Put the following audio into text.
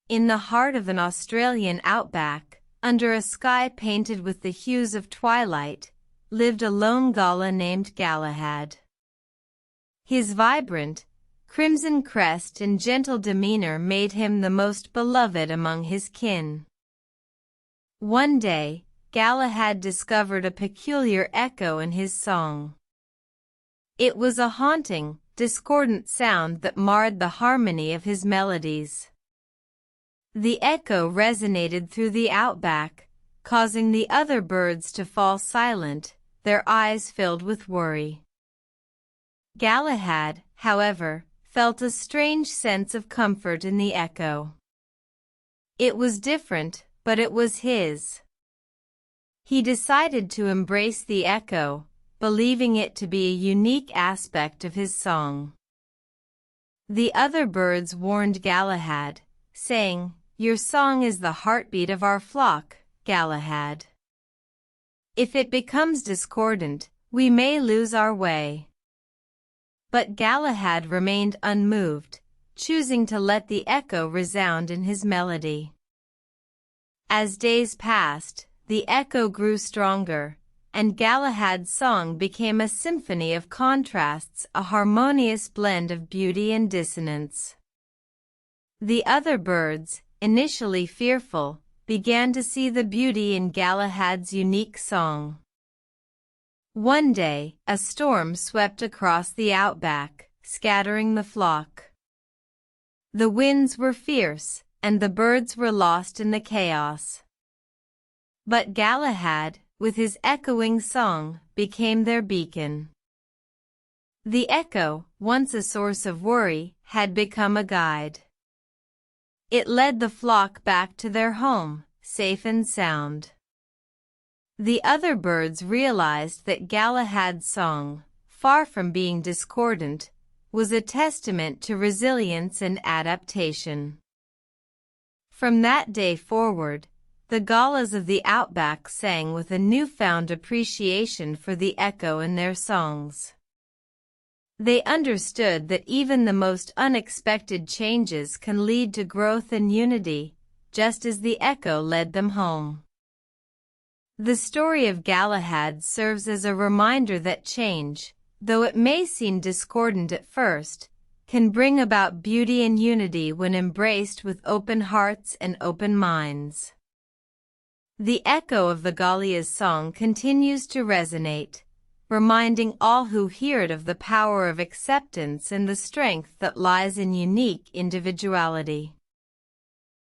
In the heart of an Australian outback, under a sky painted with the hues of twilight, lived a lone Galah named Galahad. His vibrant, crimson crest and gentle demeanor made him the most beloved among his kin. One day, Galahad discovered a peculiar echo in his song. It was a haunting, discordant sound that marred the harmony of his melodies. The echo resonated through the outback, causing the other birds to fall silent, their eyes filled with worry. Galahad, however, felt a strange sense of comfort in the echo. It was different, but it was his. He decided to embrace the echo, believing it to be a unique aspect of his song. The other birds warned Galahad, saying, "Your song is the heartbeat of our flock, Galahad. If it becomes discordant, we may lose our way." But Galahad remained unmoved, choosing to let the echo resound in his melody. As days passed, the echo grew stronger, and Galahad's song became a symphony of contrasts, a harmonious blend of beauty and dissonance. The other birds, initially fearful, began to see the beauty in Galahad's unique song. One day, a storm swept across the outback, scattering the flock. The winds were fierce, and the birds were lost in the chaos. But Galahad, with his echoing song, became their beacon. The echo, once a source of worry, had become a guide. It led the flock back to their home, safe and sound. The other birds realized that Galahad's song, far from being discordant, was a testament to resilience and adaptation. From that day forward, the Galahs of the outback sang with a newfound appreciation for the echo in their songs. They understood that even the most unexpected changes can lead to growth and unity, just as the echo led them home. The story of Galahad serves as a reminder that change, though it may seem discordant at first, can bring about beauty and unity when embraced with open hearts and open minds. The echo of the Galah's song continues to resonate, reminding all who hear it of the power of acceptance and the strength that lies in unique individuality.